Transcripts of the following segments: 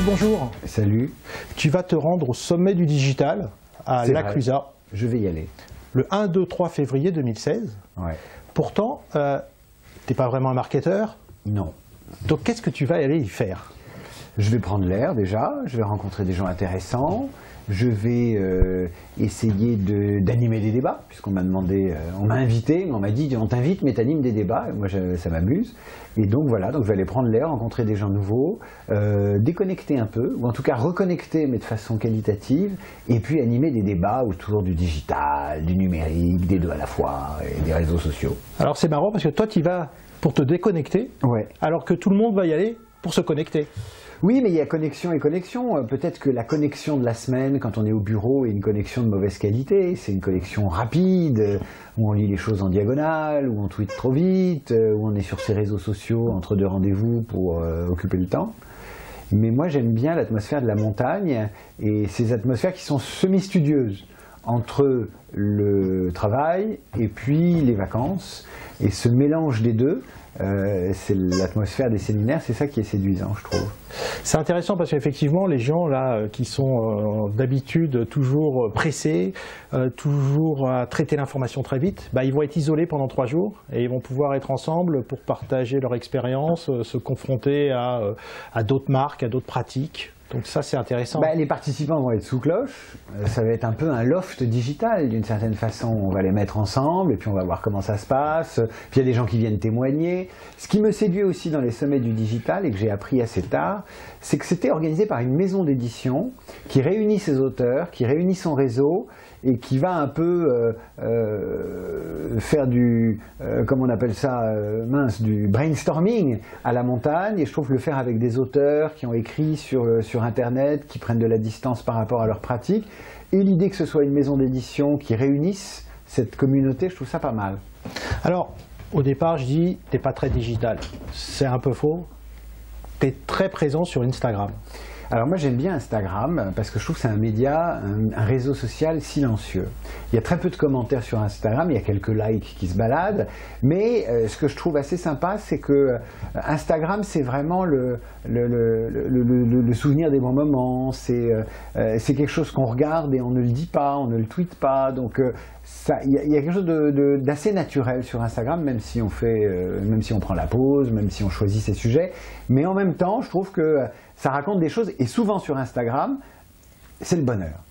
bonjour. Salut. Tu vas te rendre au sommet du digital à l'Aclusa. Je vais y aller. Le 1, 2, 3 février 2016. Ouais. Pourtant, tu n'es pas vraiment un marketeur. Non. Donc qu'est-ce que tu vas aller y faire? Je vais prendre l'air déjà, je vais rencontrer des gens intéressants, je vais essayer d'animer des débats, puisqu'on m'a demandé, on m'a invité, mais on m'a dit on t'invite mais t'animes des débats, et moi ça m'amuse. Et donc voilà, donc je vais aller prendre l'air, rencontrer des gens nouveaux, déconnecter un peu, ou en tout cas reconnecter mais de façon qualitative, et puis animer des débats autour du digital, du numérique, des deux à la fois, et des réseaux sociaux. Alors c'est marrant parce que toi tu y vas pour te déconnecter, ouais. Alors que tout le monde va y aller pour se connecter. Oui, mais il y a connexion et connexion. Peut-être que la connexion de la semaine, quand on est au bureau, est une connexion de mauvaise qualité. C'est une connexion rapide, où on lit les choses en diagonale, où on tweete trop vite, où on est sur ses réseaux sociaux entre deux rendez-vous pour occuper le temps. Mais moi, j'aime bien l'atmosphère de la montagne et ces atmosphères qui sont semi-studieuses entre le travail et puis les vacances. Et ce mélange des deux, c'est l'atmosphère des séminaires, c'est ça qui est séduisant, je trouve. C'est intéressant parce qu'effectivement, les gens là qui sont d'habitude toujours pressés, toujours à traiter l'information très vite, ils vont être isolés pendant 3 jours et ils vont pouvoir être ensemble pour partager leur expérience, se confronter à d'autres marques, à d'autres pratiques. Donc ça, c'est intéressant. Les participants vont être sous cloche, ça va être un peu un loft digital d'une certaine façon. On va les mettre ensemble et puis on va voir comment ça se passe. Puis il y a des gens qui viennent témoigner. Ce qui me séduit aussi dans les sommets du digital et que j'ai appris assez tard, c'est que c'était organisé par une maison d'édition qui réunit ses auteurs, qui réunit son réseau et qui va un peu faire du, comment on appelle ça, du brainstorming à la montagne. Et je trouve que le faire avec des auteurs qui ont écrit sur Internet, qui prennent de la distance par rapport à leur pratique, et l'idée que ce soit une maison d'édition qui réunisse cette communauté, je trouve ça pas mal. Alors, au départ, je dis, t'es pas très digital. C'est un peu faux. T'es très présent sur Instagram. Alors moi j'aime bien Instagram parce que je trouve que c'est un média, un réseau social silencieux. Il y a très peu de commentaires sur Instagram, il y a quelques likes qui se baladent, mais ce que je trouve assez sympa, c'est que Instagram c'est vraiment le souvenir des bons moments, c'est quelque chose qu'on regarde et on ne le dit pas, on ne le tweete pas, donc il y a quelque chose d'assez naturel sur Instagram, même si on prend la pause, même si on choisit ses sujets, mais en même temps je trouve que ça raconte des choses, et souvent sur Instagram, c'est le bonheur.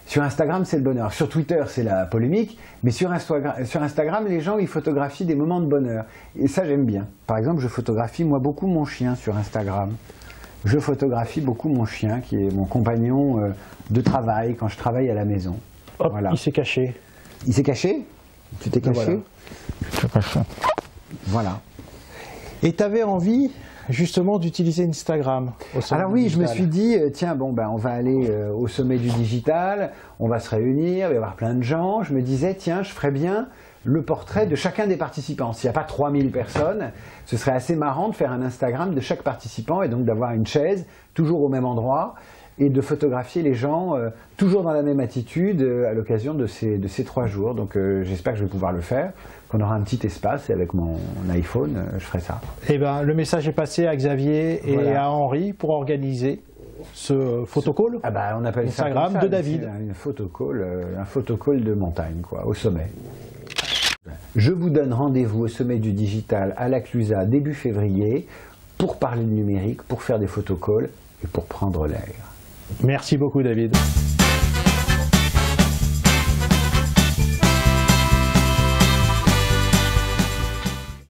Sur Instagram, c'est le bonheur. Sur Twitter, c'est la polémique, mais sur Instagram, les gens, ils photographient des moments de bonheur. Et ça, j'aime bien. Par exemple, je photographie, moi, beaucoup mon chien sur Instagram. Je photographie beaucoup mon chien, qui est mon compagnon de travail, quand je travaille à la maison. Hop, voilà. Il s'est caché. Il s'est caché? Tu t'es caché? Voilà. Et tu avais envie justement d'utiliser Instagram au sommet Alors oui, digital. je me suis dit, tiens, on va aller au sommet du digital, on va se réunir, il va y avoir plein de gens. Je me disais, tiens, je ferais bien le portrait de chacun des participants. S'il n'y a pas 3000 personnes, ce serait assez marrant de faire un Instagram de chaque participant et donc d'avoir une chaise, toujours au même endroit, et de photographier les gens toujours dans la même attitude à l'occasion de ces 3 jours. Donc j'espère que je vais pouvoir le faire, qu'on aura un petit espace et avec mon iPhone, je ferai ça. Eh ben, le message est passé à Xavier et voilà. à Henri pour organiser ce photocall. On appelle Instagram ça de David. Un photocall de montagne, quoi, au sommet. Je vous donne rendez-vous au sommet du digital à l'Aclusa début février pour parler de numérique, pour faire des photocalls et pour prendre l'air. Merci beaucoup David.